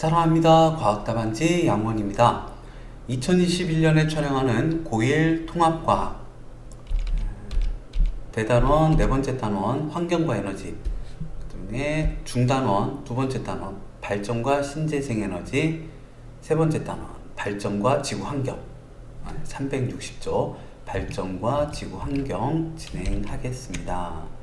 사랑합니다. 과학답안지 양원입니다. 2021년에 촬영하는 고1 통합과학 대단원 네 번째 단원 환경과 에너지, 그다음에 중단원 두 번째 단원 발전과 신재생 에너지, 세 번째 단원 발전과 지구 환경 360조 발전과 지구 환경 진행하겠습니다.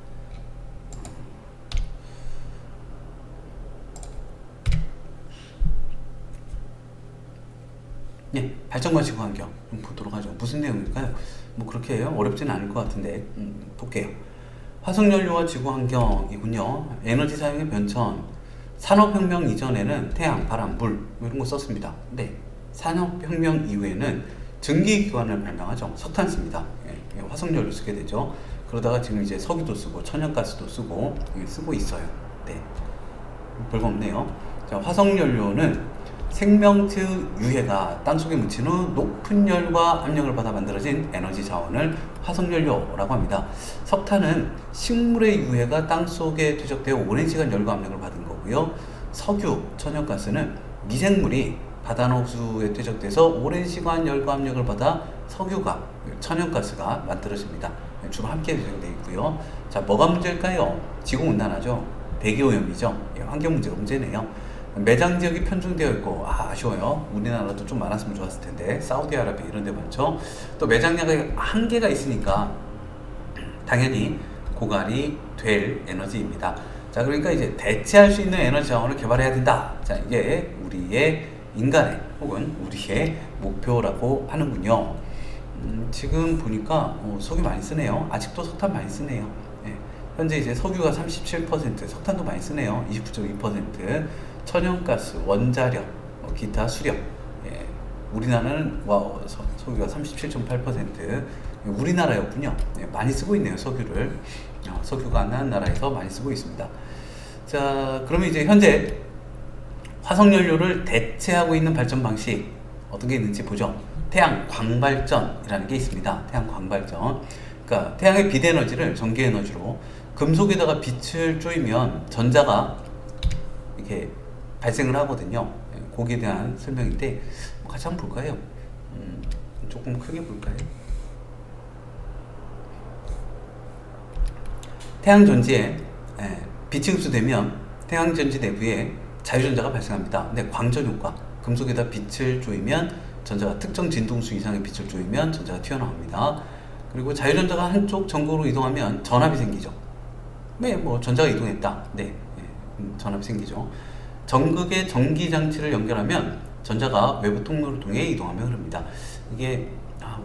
네, 발전과 지구 환경 보도록 하죠. 무슨 내용일까요? 뭐 그렇게 해요? 어렵지는 않을 것 같은데 볼게요. 화석연료와 지구 환경이군요. 에너지 사용의 변천. 산업혁명 이전에는 태양, 바람, 물 이런 거 썼습니다. 네, 산업혁명 이후에는 증기기관을 발명하죠. 석탄 씁니다. 예, 화석연료 쓰게 되죠. 그러다가 지금 이제 석유도 쓰고 천연가스도 쓰고 있어요. 네, 별거 없네요. 자, 화석연료는 생명체 유해가 땅속에 묻힌 후 높은 열과 압력을 받아 만들어진 에너지 자원을 화석연료라고 합니다. 석탄은 식물의 유해가 땅속에 퇴적되어 오랜 시간 열과 압력을 받은 거고요. 석유, 천연가스는 미생물이 바다호수에 퇴적돼서 오랜 시간 열과 압력을 받아 석유가, 천연가스가 만들어집니다. 주로 함께 제공되어 있고요. 자, 뭐가 문제일까요? 지구온난화죠. 대기오염이죠. 예, 환경 문제가 문제네요. 매장 지역이 편중되어 있고 아쉬워요. 우리나라도 좀 많았으면 좋았을 텐데 사우디아라비아 이런 데 많죠. 또 매장량이 한계가 있으니까 당연히 고갈이 될 에너지입니다. 자, 그러니까 이제 대체할 수 있는 에너지 자원을 개발해야 된다. 자, 이게 우리의 인간의 혹은 우리의 목표라고 하는군요. 지금 보니까 석유 많이 쓰네요. 아직도 석탄 많이 쓰네요. 예, 현재 이제 석유가 37%, 석탄도 많이 쓰네요. 29.2%. 천연가스, 원자력, 기타 수력. 예, 우리나라는 석유가 37.8%. 우리나라였군요. 예, 많이 쓰고 있네요, 석유를. 석유가 안 나는 나라에서 많이 쓰고 있습니다. 자, 그러면 이제 현재 화석연료를 대체하고 있는 발전 방식 어떤 게 있는지 보죠. 태양 광발전이라는 게 있습니다. 태양 광발전. 그러니까 태양의 빛에너지를 전기에너지로 금속에다가 빛을 쪼이면 전자가 이렇게 발생을 하거든요. 거기에 대한 설명인데 같이 한번 볼까요? 조금 크게 볼까요? 태양전지에 빛이 흡수되면 태양전지 내부에 자유전자가 발생합니다. 근데 광전효과, 금속에다 빛을 조이면 전자가 특정 진동수 이상의 빛을 조이면 전자가 튀어나옵니다. 그리고 자유전자가 한쪽 전극으로 이동하면 전압이 생기죠. 네, 뭐 전자가 이동했다. 네, 전압이 생기죠. 전극에 전기장치를 연결하면 전자가 외부 통로를 통해 이동하며 흐릅니다. 이게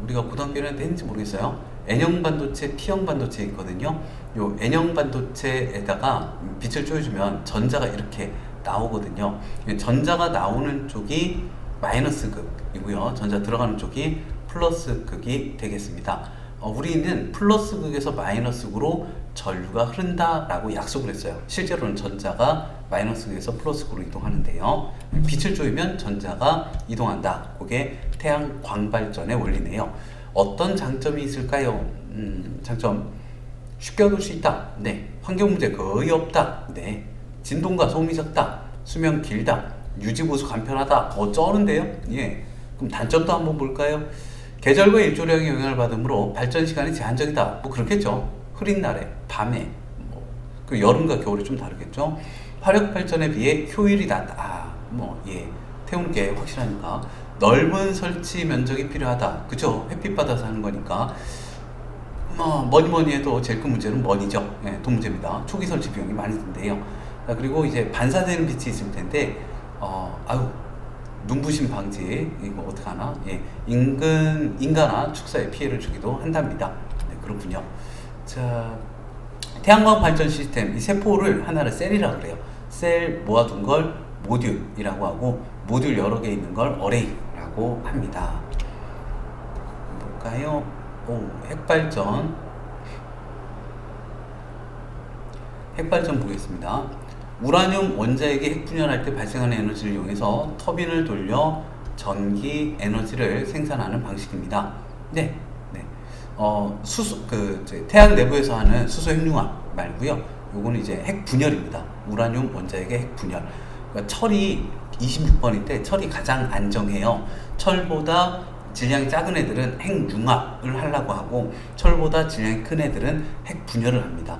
우리가 고등학교를 했는지 모르겠어요. N형 반도체, P형 반도체 있거든요. 요 N형 반도체에다가 빛을 쪼여주면 전자가 이렇게 나오거든요. 전자가 나오는 쪽이 마이너스 극이고요. 전자 들어가는 쪽이 플러스 극이 되겠습니다. 우리는 플러스 극에서 마이너스 극으로 전류가 흐른다라고 약속을 했어요. 실제로는 전자가 마이너스 극에서 플러스 극으로 이동하는데요. 빛을 쪼이면 전자가 이동한다. 그게 태양 광발전의 원리네요. 어떤 장점이 있을까요? 장점 쉽게 얻을 수 있다. 네. 환경 문제 거의 없다. 네. 진동과 소음이 적다. 수명 길다. 유지보수 간편하다. 쩌는데요? 예. 그럼 단점도 한번 볼까요? 계절과 일조량의 영향을 받으므로 발전 시간이 제한적이다. 뭐 그렇겠죠. 흐린 날에, 밤에, 그 여름과 겨울이 좀 다르겠죠. 화력 발전에 비해 효율이 낮다. 태우는 게 확실하니까. 넓은 설치 면적이 필요하다. 그죠? 햇빛 받아서 하는 거니까. 뭐니 해도 제일 큰 문제는 먼이죠. 예, 돈 문제입니다. 초기 설치 비용이 많이 든대요. 그리고 이제 반사되는 빛이 있을 텐데, 눈부심 방지, 이거 어떡하나? 예, 인간화 축사에 피해를 주기도 한답니다. 네, 그렇군요. 자, 태양광 발전 시스템, 이 세포를 하나를 셀이라고 그래요. 셀 모아둔 걸 모듈이라고 하고, 모듈 여러 개 있는 걸 어레이라고 합니다. 볼까요? 핵발전 보겠습니다. 우라늄 원자액이 핵분열할 때 발생하는 에너지를 이용해서 터빈을 돌려 전기 에너지를 생산하는 방식입니다. 네. 태양 내부에서 하는 수소 핵융합 말고요. 요거는 이제 핵분열입니다. 우라늄 원자액의 핵분열. 그러니까 철이 26번인데 철이 가장 안정해요. 철보다 질량이 작은 애들은 핵융합을 하려고 하고 철보다 질량이 큰 애들은 핵분열을 합니다.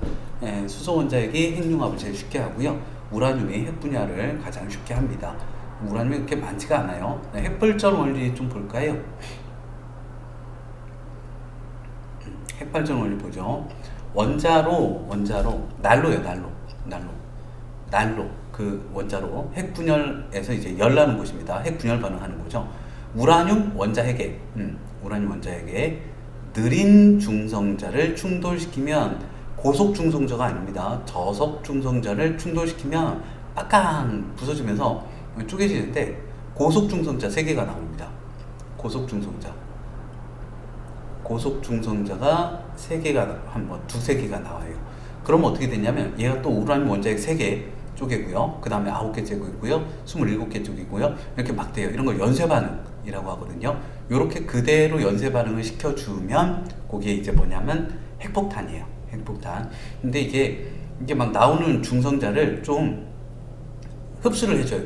수소 원자핵이 핵융합을 제일 쉽게 하고요. 우라늄이 핵분열을 가장 쉽게 합니다. 우라늄이 그렇게 많지가 않아요. 핵발전 원리 좀 볼까요? 핵발전 원리 보죠. 원자로 난로예요. 난로 그 원자로 핵분열에서 이제 열 나는 곳입니다. 핵분열 반응하는 거죠. 우라늄 원자핵에 느린 중성자를 충돌시키면 고속 중성자가 아닙니다. 저속 중성자를 충돌시키면 빡강 부서지면서 쪼개지는데 고속 중성자 3개가 나옵니다. 고속 중성자가 3개가 두세 개가 나와요. 그러면 어떻게 되냐면 얘가 또 우라늄 원자핵 3개 쪼개고요. 그 다음에 9개 쪼개고요. 27개 쪼개고요. 이렇게 막 돼요. 이런 걸 연쇄 반응이라고 하거든요. 이렇게 그대로 연쇄 반응을 시켜주면 그게 이제 뭐냐면 핵폭탄이에요. 핵폭탄. 근데 이게 막 나오는 중성자를 좀 흡수를 해줘요.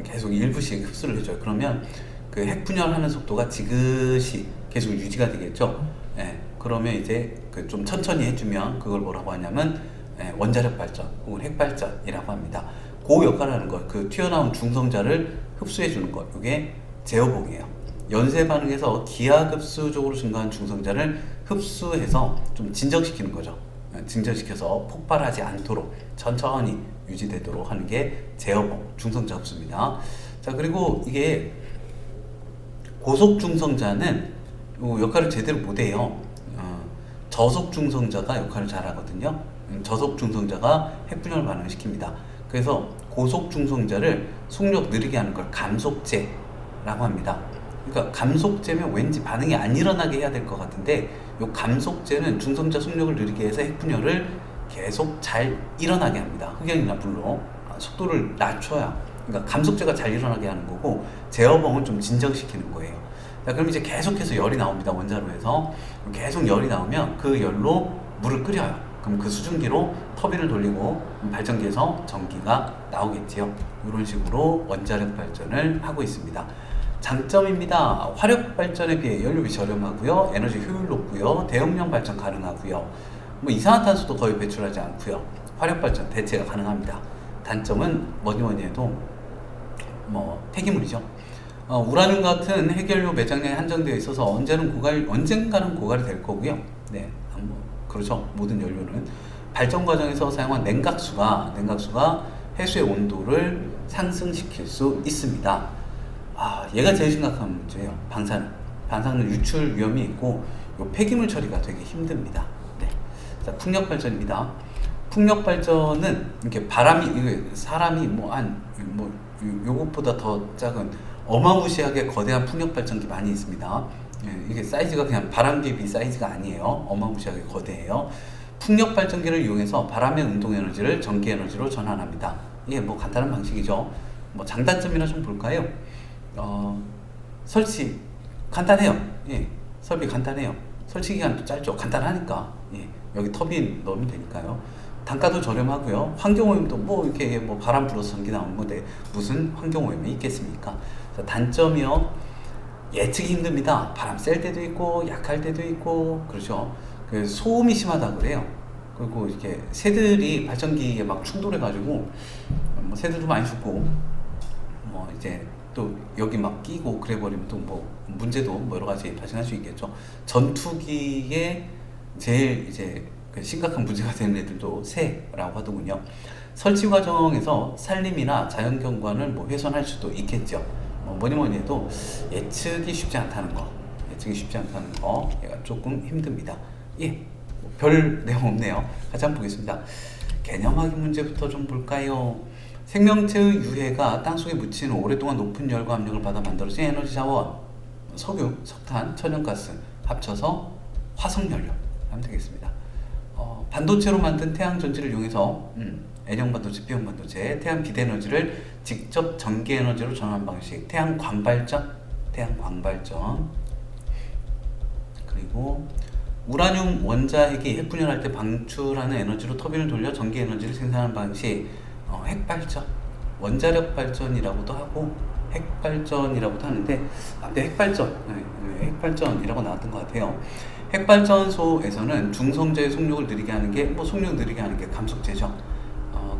계속 일부씩 흡수를 해줘요. 그러면 그 핵분열하는 속도가 지그시 계속 유지가 되겠죠. 그러면 이제 그 좀 천천히 해주면 그걸 뭐라고 하냐면 원자력 발전 혹은 핵발전이라고 합니다. 그 역할을 하는 거, 그 튀어나온 중성자를 흡수해 주는 것, 이게 제어봉이에요. 연쇄 반응에서 기하급수적으로 증가한 중성자를 흡수해서 좀 진정시키는 거죠. 진정시켜서 폭발하지 않도록 천천히 유지되도록 하는 게 제어봉, 중성자 흡수입니다. 자, 그리고 이게 고속 중성자는 역할을 제대로 못해요. 저속 중성자가 역할을 잘 하거든요. 저속 중성자가 핵분열 반응을 시킵니다. 그래서 고속 중성자를 속력 느리게 하는 걸 감속제라고 합니다. 그러니까 감속제면 왠지 반응이 안 일어나게 해야 될 것 같은데 이 감속제는 중성자 속력을 느리게 해서 핵분열을 계속 잘 일어나게 합니다. 흑연이나 불로 속도를 낮춰야, 그러니까 감속제가 잘 일어나게 하는 거고 제어봉은 좀 진정시키는 거예요. 자, 그럼 이제 계속해서 열이 나옵니다. 원자로에서 계속 열이 나오면 그 열로 물을 끓여요. 그럼 그 수증기로 터빈을 돌리고 발전기에서 전기가 나오겠지요. 이런 식으로 원자력 발전을 하고 있습니다. 장점입니다. 화력 발전에 비해 연료비 저렴하고요, 에너지 효율 높고요, 대용량 발전 가능하고요, 뭐 이산화탄소도 거의 배출하지 않고요, 화력 발전 대체가 가능합니다. 단점은 뭐니 해도 뭐 폐기물이죠. 우라늄 같은 핵연료 매장량이 한정되어 있어서 언젠가는 고갈이 될 거고요. 그렇죠. 모든 연료는 발전 과정에서 사용한 냉각수가 해수의 온도를 상승시킬 수 있습니다. 얘가 제일 심각한 문제예요. 방사능 유출 위험이 있고 요 폐기물 처리가 되게 힘듭니다. 자, 풍력 발전입니다. 풍력 발전은 이렇게 사람이 요것보다 더 작은 어마무시하게 거대한 풍력 발전기 많이 있습니다. 이게 사이즈가 그냥 바람개비 사이즈가 아니에요. 어마무시하게 거대해요. 풍력 발전기를 이용해서 바람의 운동 에너지를 전기 에너지로 전환합니다. 이게 뭐 간단한 방식이죠. 뭐 장단점이나 좀 볼까요? 설치 간단해요. 설비 간단해요. 설치 기간도 짧죠. 간단하니까. 여기 터빈 넣으면 되니까요. 단가도 저렴하고요. 환경오염도 이렇게 바람 불어서 전기 나오는 건데 무슨 환경오염이 있겠습니까? 단점이요. 예측이 힘듭니다. 바람 셀 때도 있고 약할 때도 있고 그렇죠. 그 소음이 심하다 그래요. 그리고 이렇게 새들이 발전기에 막 충돌해가지고 새들도 많이 죽고 이제 또 여기 막 끼고 그래 버리면 또 문제도 여러 가지 발생할 수 있겠죠. 전투기에 제일 이제 심각한 문제가 되는 애들도 새라고 하더군요. 설치 과정에서 산림이나 자연경관을 훼손할 수도 있겠죠. 뭐니 해도 예측이 쉽지 않다는 거, 얘가 조금 힘듭니다. 별 내용 없네요. 같이 한번 보겠습니다. 개념 확인 문제부터 좀 볼까요? 생명체의 유해가 땅속에 묻힌 오랫동안 높은 열과 압력을 받아 만들어진 에너지 자원, 석유, 석탄, 천연가스 합쳐서 화석연료 하면 되겠습니다. 반도체로 만든 태양 전지를 이용해서 N형 반도체, P형 반도체, 태양 기대에너지를 직접 전기 에너지로 전환하는 방식, 태양 광발전. 그리고 우라늄 원자핵이 핵분열할 때 방출하는 에너지로 터빈을 돌려 전기 에너지를 생산하는 방식, 핵발전. 원자력 발전이라고도 하고 핵발전이라고도 하는데 네, 핵발전, 핵발전이라고 나왔던 것 같아요. 핵발전소에서는 중성자의 속력을 느리게 하는 게 뭐 속력 느리게 하는 게 감속제죠.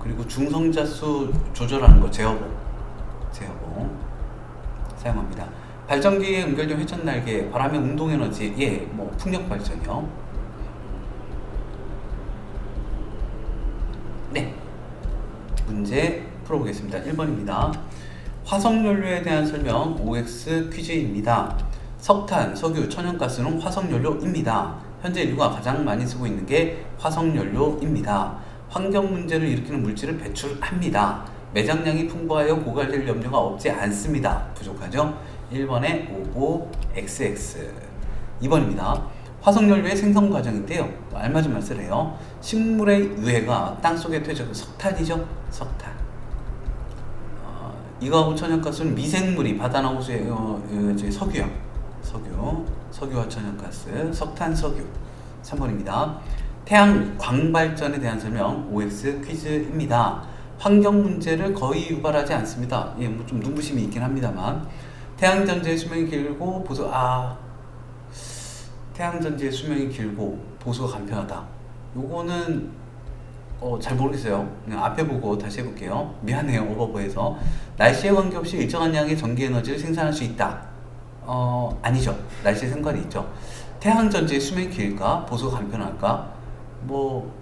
그리고 중성자 수 조절하는 거 제어봉 사용합니다. 발전기에 연결된 회전 날개, 바람의 운동 에너지, 뭐 풍력 발전이요. 네, 문제 풀어보겠습니다. 1번입니다. 화석연료에 대한 설명 OX 퀴즈입니다. 석탄, 석유, 천연가스는 화석연료입니다. 현재 인류가 가장 많이 쓰고 있는 게 화석연료입니다. 환경 문제를 일으키는 물질을 배출합니다. 매장량이 풍부하여 고갈될 염려가 없지 않습니다. 부족하죠? 1번에 55XX. 2번입니다. 화석연료의 생성 과정인데요. 알맞은 말을 해요. 식물의 유해가 땅속에 퇴적한 석탄이죠. 석탄. 이거하고 천연가스는 미생물이 바다 나오수의 석유요. 석유와 천연가스, 석탄, 석유. 3번입니다. 태양 광발전에 대한 설명 OX 퀴즈입니다. 환경 문제를 거의 유발하지 않습니다. 뭐 좀 눈부심이 있긴 합니다만 태양전지의 수명이 길고 태양전지의 수명이 길고 보수가 간편하다. 요거는 잘 모르겠어요. 그냥 앞에 보고 다시 해볼게요. 미안해요, 오버보에서. 날씨에 관계없이 일정한 양의 전기 에너지를 생산할 수 있다. 아니죠. 날씨에 상관이 있죠. 태양전지의 수명이 길까? 보수가 간편할까? 뭐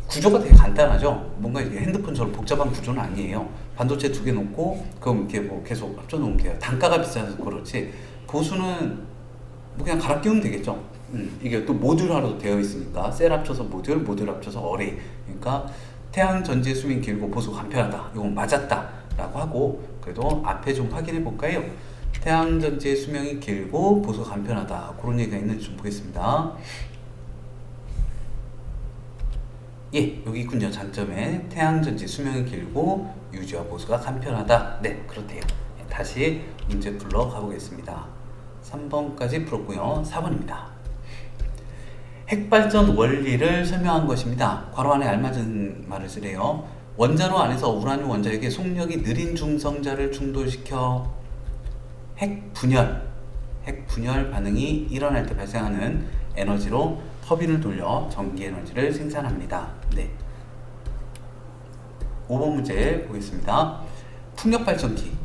구조가 되게 간단하죠. 뭔가 이게 핸드폰처럼 복잡한 구조는 아니에요. 반도체 2개 놓고 그럼 이렇게 뭐 계속 합쳐 놓은 게요. 단가가 비싸서 그렇지 보수는 뭐 그냥 갈아 끼우면 되겠죠. 이게 또 모듈화로 되어 있으니까 셀 합쳐서 모듈 합쳐서 어레이. 그러니까 태양 전지의 수명이 길고 보수 간편하다. 이건 맞았다라고 하고 그래도 앞에 좀 확인해 볼까요? 태양 전지의 수명이 길고 보수가 간편하다. 그런 얘기가 있는지 좀 보겠습니다. 여기 있군요. 장점에 태양 전지 수명이 길고 유지와 보수가 간편하다. 네, 그렇대요. 다시 문제 풀러 가보겠습니다. 3번까지 풀었고요. 4번입니다. 핵발전 원리를 설명한 것입니다. 괄호 안에 알맞은 말을 쓰래요. 원자로 안에서 우라늄 원자에게 속력이 느린 중성자를 충돌시켜 핵분열 반응이 일어날 때 발생하는 에너지로 터빈을 돌려 전기 에너지를 생산합니다. 네. 5번 문제 보겠습니다. 풍력발전기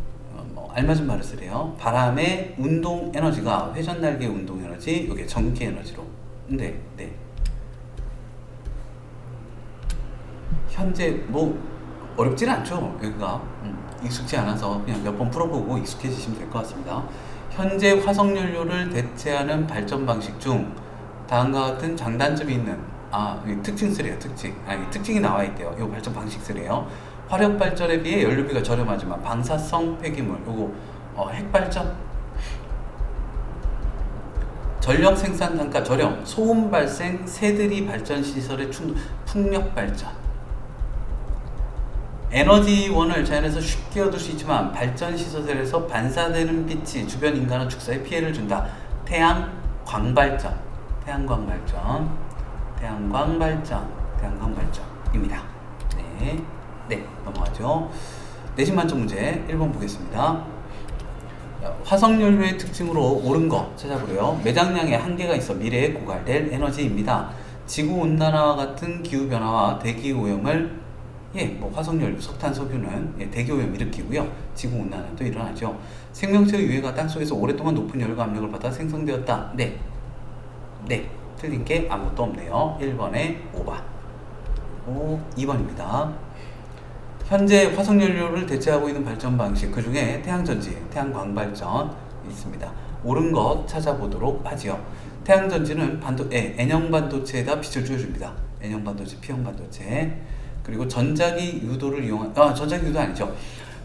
알맞은 말을 쓰래요. 바람의 운동 에너지가 회전 날개의 운동 에너지, 이게 전기 에너지로. 네. 현재 뭐 어렵진 않죠. 여기가 익숙지 않아서 그냥 몇 번 풀어보고 익숙해지시면 될 것 같습니다. 현재 화석연료를 대체하는 발전 방식 중 다음과 같은 장단점이 있는 특징3래요. 특징이 나와 있대요. 이 발전 방식3래요. 화력 발전에 비해 연료비가 저렴하지만 방사성 폐기물, 요거 핵발전, 전력 생산 단가 저렴, 소음 발생, 새들이 발전 시설의 풍력 발전. 에너지원을 자연에서 쉽게 얻을 수 있지만 발전 시설에서 반사되는 빛이 주변 인간의 축사에 피해를 준다. 태양광발전입니다. 네, 넘어가죠. 내신 만점 문제 1번 보겠습니다. 화석연료의 특징으로 옳은 거 찾아보래요. 매장량에 한계가 있어 미래에 고갈될 에너지입니다. 지구온난화와 같은 기후변화와 대기오염을 화석연료, 석탄, 석유는 대기오염 일으키고요. 지구온난화도 일어나죠. 생명체의 유해가 땅속에서 오랫동안 높은 열과 압력을 받아 생성되었다. 네, 틀린 게 아무것도 없네요. 1번에 5번. 2번입니다. 현재 화석연료를 대체하고 있는 발전 방식, 그 중에 태양전지, 태양광발전 있습니다. 옳은 것 찾아보도록 하지요. 태양전지는 N형 반도체에다 빛을 쬐줍니다. N형 반도체, P형 반도체. 그리고 전자기 유도를 이용한, 전자기 유도 아니죠.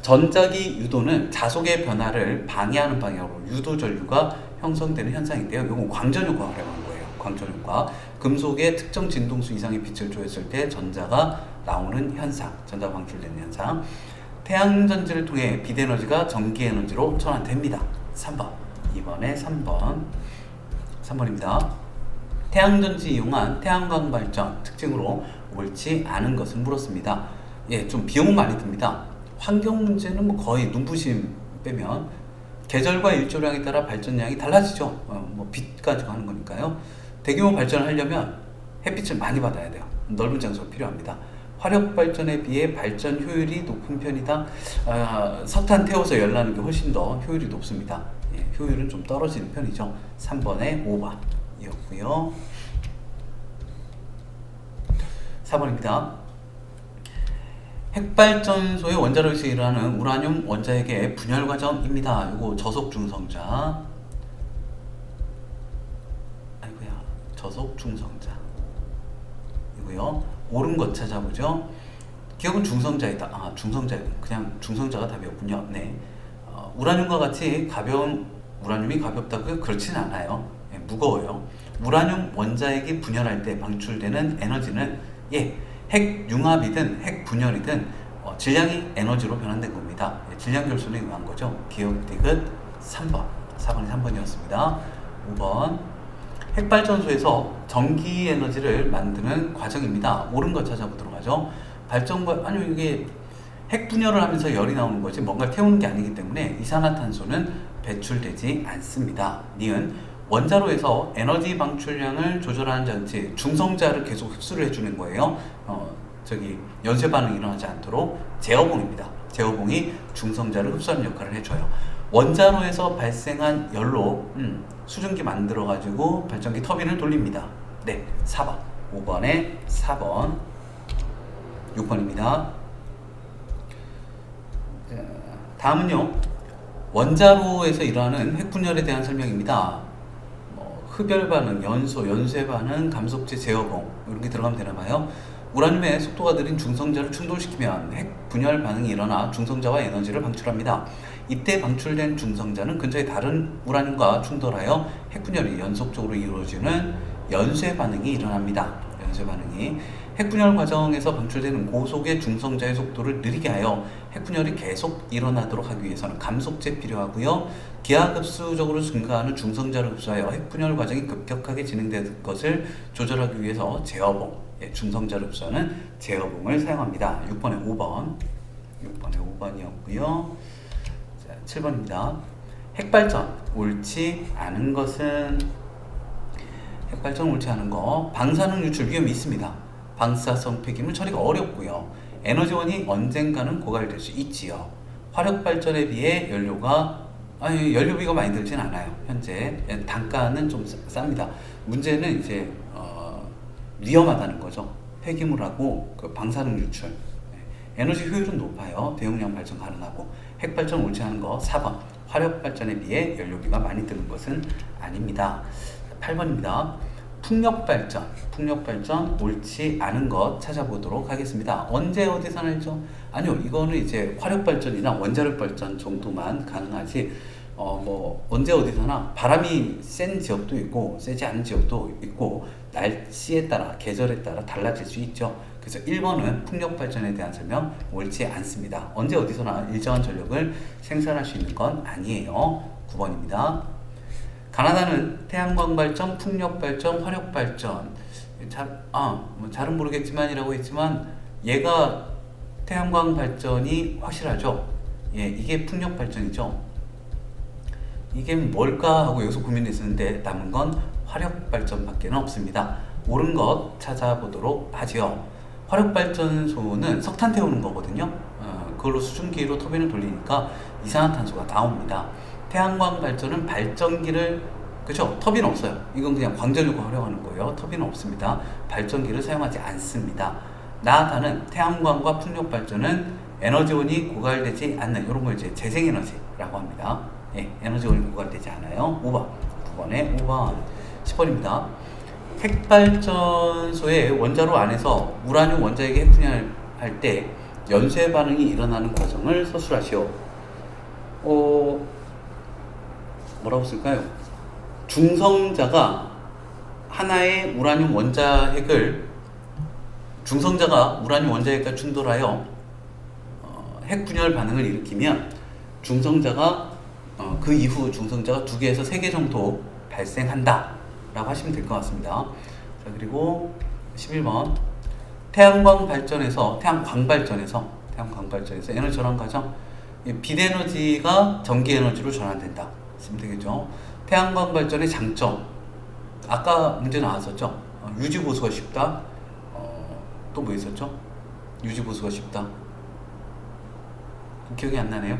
전자기 유도는 자속의 변화를 방해하는 방향으로 유도 전류가 형성되는 현상인데요. 이건 광전 효과라고 하는 거예요. 광전 효과. 금속의 특정 진동수 이상의 빛을 조였을 때 전자가 나오는 현상, 전자가 방출되는 현상. 태양전지를 통해 빛에너지가 전기에너지로 전환됩니다. 3번. 이번에 3번입니다. 태양전지 이용한 태양광 발전 특징으로 옳지 않은 것을 물었습니다. 좀 비용은 많이 듭니다. 환경 문제는 뭐 거의 눈부심 빼면 계절과 일조량에 따라 발전량이 달라지죠. 뭐 빛 가지고 하는 거니까요. 대규모 발전을 하려면 햇빛을 많이 받아야 돼요. 넓은 장소가 필요합니다. 화력 발전에 비해 발전 효율이 높은 편이다. 석탄 태워서 열나는 게 훨씬 더 효율이 높습니다. 예, 효율은 좀 떨어지는 편이죠. 3번에 5번이었고요. 4번입니다. 핵발전소의 원자로에서 일어나는 우라늄 원자핵의 분열 과정입니다. 이거 저속 중성자. 아이고야, 저속 중성자. 이고요. 옳은 것 찾아보죠. 기억은 중성자이다. 중성자, 그냥 중성자가 답이었군요. 네. 우라늄과 같이 가벼운 우라늄이 가볍다고요? 그렇진 않아요. 네, 무거워요. 우라늄 원자핵이 분열할 때 방출되는 에너지는 핵 융합이든 핵 분열이든 질량이 에너지로 변환된 겁니다. 질량 결손에 의한 거죠. 기억 디귿 3번. 4번이 3번이었습니다. 5번. 핵발전소에서 전기 에너지를 만드는 과정입니다. 옳은 거 찾아보도록 하죠. 아니요, 이게 핵 분열을 하면서 열이 나오는 거지 뭔가를 태우는 게 아니기 때문에 이산화탄소는 배출되지 않습니다. 니은 원자로에서 에너지 방출량을 조절하는 장치 중성자를 계속 흡수를 해주는 거예요. 연쇄 반응이 일어나지 않도록 제어봉입니다. 제어봉이 중성자를 흡수하는 역할을 해줘요. 원자로에서 발생한 열로 수증기 만들어 가지고 발전기 터빈을 돌립니다. 네, 4번. 5번에 4번. 6번입니다. 다음은요, 원자로에서 일어나는 핵분열에 대한 설명입니다. 흡열 반응, 연쇄 반응, 감속제, 제어봉 이런 게 들어가면 되나봐요. 우라늄의 속도가 느린 중성자를 충돌시키면 핵 분열 반응이 일어나 중성자와 에너지를 방출합니다. 이때 방출된 중성자는 근처의 다른 우라늄과 충돌하여 핵 분열이 연속적으로 이루어지는 연쇄 반응이 일어납니다. 연쇄 반응이 핵 분열 과정에서 방출되는 고속의 중성자의 속도를 느리게 하여 핵 분열이 계속 일어나도록 하기 위해서는 감속제 필요하고요. 기하급수적으로 증가하는 중성자를 흡수하여 핵 분열 과정이 급격하게 진행되는 것을 조절하기 위해서 제어봉, 중성자를 흡수하는 제어봉을 사용합니다. 6번에 5번. 6번에 5번이었고요. 자, 7번입니다. 핵발전 옳지 않은 것은 핵발전 옳지 않은 거 방사능 유출 위험이 있습니다. 방사성 폐기물 처리가 어렵고요. 에너지원이 언젠가는 고갈될 수 있지요. 화력 발전에 비해 연료비가 많이 들진 않아요. 현재 단가는 좀 쌉니다. 문제는 이제 위험하다는 거죠. 폐기물하고 그 방사능 유출. 에너지 효율은 높아요. 대용량 발전 가능하고. 핵발전 옳지 않은 거 4번. 화력 발전에 비해 연료비가 많이 드는 것은 아닙니다. 8번입니다. 풍력발전 옳지 않은 것 찾아보도록 하겠습니다. 언제 어디서 날죠? 아니요, 이거는 이제 화력발전이나 원자력발전 정도만 가능하지 언제 어디서나 바람이 센 지역도 있고 세지 않은 지역도 있고 날씨에 따라 계절에 따라 달라질 수 있죠. 그래서 1번은 풍력발전에 대한 설명 옳지 않습니다. 언제 어디서나 일정한 전력을 생산할 수 있는 건 아니에요. 9번입니다. 가나다는 태양광 발전, 풍력 발전, 화력 발전 잘은 모르겠지만이라고 했지만 얘가 태양광 발전이 확실하죠. 이게 풍력 발전이죠. 이게 뭘까 하고 여기서 고민했었는데 남은 건 화력 발전밖에 없습니다. 옳은 것 찾아보도록 하지요. 화력 발전소는 석탄 태우는 거거든요. 그걸로 수증기로 터빈을 돌리니까 이산화탄소가 나옵니다. 태양광 발전은 발전기를 터빈 없어요. 이건 그냥 광전력을 활용하는 거예요. 터빈은 없습니다. 발전기를 사용하지 않습니다. 나다는 태양광과 풍력 발전은 에너지원이 고갈되지 않는 이런 걸 이제 재생에너지라고 합니다. 에너지원이 고갈되지 않아요. 5번. 9번에 5번. 10번입니다. 핵발전소의 원자로 안에서 우라늄 원자핵이 핵분열할 때 연쇄 반응이 일어나는 과정을 서술하시오. 뭐라고 쓸까요? 중성자가 우라늄 원자핵과 충돌하여 핵분열 반응을 일으키면 그 이후 중성자가 2개에서 3개 정도 발생한다 라고 하시면 될 것 같습니다. 자, 그리고 11번 태양광 발전에서 태양광 발전에서 에너지 전환 과정. 빛에너지가 전기에너지로 전환된다. 쓰면 되겠죠. 태양광 발전의 장점. 아까 문제 나왔었죠. 유지 보수가 쉽다. 또 뭐 있었죠? 유지 보수가 쉽다. 기억이 안 나네요.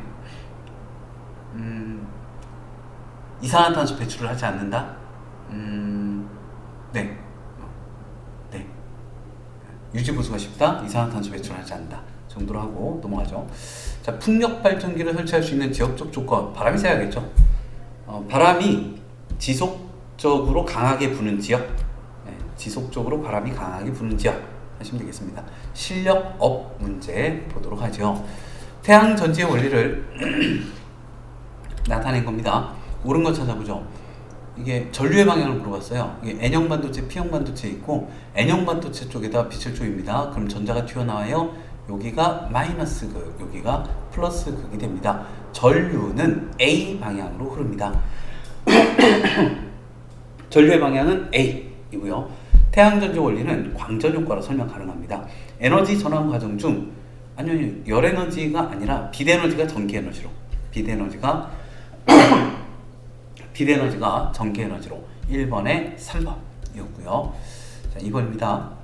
이산화탄소 배출을 하지 않는다. 네. 네. 유지 보수가 쉽다. 이산화탄소 배출을 하지 않는다. 정도로 하고 넘어가죠. 자, 풍력 발전기를 설치할 수 있는 지역적 조건. 바람이 세야겠죠. 바람이 지속적으로 강하게 부는 지역. 네, 지속적으로 바람이 강하게 부는 지역 하시면 되겠습니다. 실력업 문제 보도록 하죠. 태양 전지의 원리를 나타낸 겁니다. 옳은 거 찾아보죠. 이게 전류의 방향을 물어봤어요. 이게 N형 반도체, P형 반도체 있고 N형 반도체 쪽에다 빛을 쪼입니다. 그럼 전자가 튀어나와요. 여기가 마이너스 극, 여기가 플러스 극이 됩니다. 전류는 A 방향으로 흐릅니다. 전류의 방향은 A이고요. 태양전지 원리는 광전 효과로 설명 가능합니다. 에너지 전환 과정 중 아니요, 열에너지가 아니라 빛에너지가 전기에너지로, 빛에너지가 전기에너지로 1번에 3번이었고요. 자, 2번입니다.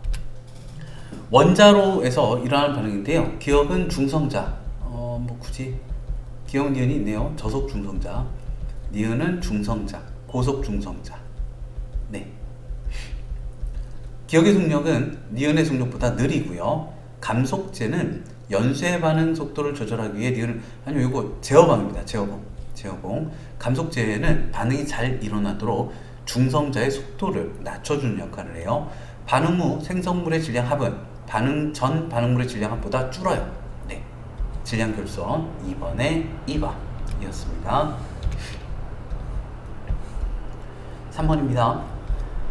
원자로에서 일어나는 반응인데요. 기억은 중성자. 뭐 굳이 기억 니은이 있네요. 저속 중성자. 니은은 중성자. 고속 중성자. 네. 기억의 속력은 니은의 속력보다 느리고요. 감속제는 연쇄 반응 속도를 조절하기 위해 니은을 아니요, 이거 제어봉입니다. 제어봉. 감속제는 반응이 잘 일어나도록 중성자의 속도를 낮춰주는 역할을 해요. 반응 후 생성물의 질량 합은 반응 전 반응물의 질량 합보다 줄어요. 네. 질량 결선 2번에 2번이었습니다. 3번입니다.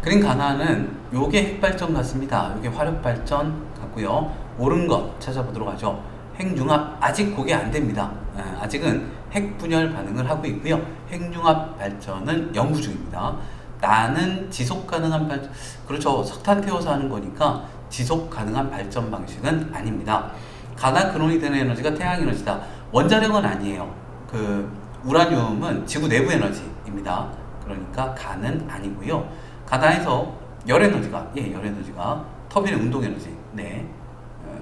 그린 가나는 요게 핵발전 같습니다. 요게 화력발전 같고요. 옳은 것 찾아보도록 하죠. 핵융합 아직 그게 안 됩니다. 아직은 핵분열 반응을 하고 있고요. 핵융합 발전은 연구 중입니다. 나는 지속 가능한 발전, 그렇죠. 석탄 태워서 하는 거니까 지속 가능한 발전 방식은 아닙니다. 가나 근원이 되는 에너지가 태양 에너지다. 원자력은 아니에요. 그 우라늄은 지구 내부 에너지입니다. 그러니까 가는 아니고요. 가나에서 열 에너지가 터빈의 운동 에너지, 네.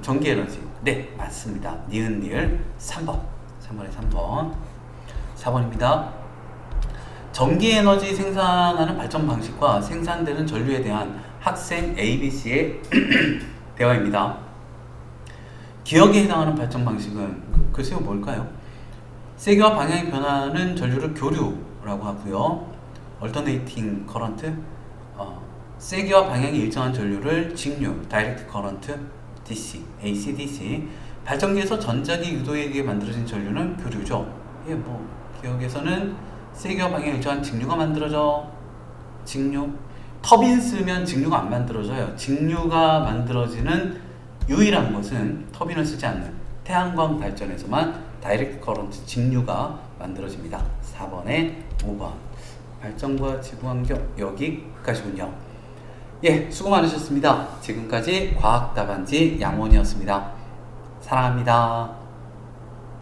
전기 에너지, 네, 맞습니다. 니을 3번에 3번. 4번입니다. 전기 에너지 생산하는 발전 방식과 생산되는 전류에 대한 학생 ABC의 대화입니다. 기억에 해당하는 발전 방식은 글쎄요, 뭘까요? 세기와 방향이 변하는 전류를 교류라고 하고요. Alternating current, 세기와 방향이 일정한 전류를 직류, Direct current, DC, AC, DC. 발전기에서 전자기 유도에 의해 만들어진 전류는 교류죠. 예, 뭐 기억에서는 세기와 방향이 일정한 직류가 만들어져. 직류. 터빈 쓰면 직류가 안 만들어져요. 직류가 만들어지는 유일한 것은 터빈을 쓰지 않는 태양광 발전에서만 다이렉트 커런트 직류가 만들어집니다. 4번에 5번. 발전과 지구환경 여기까지군요. 예, 수고 많으셨습니다. 지금까지 과학답안지 양원이었습니다. 사랑합니다.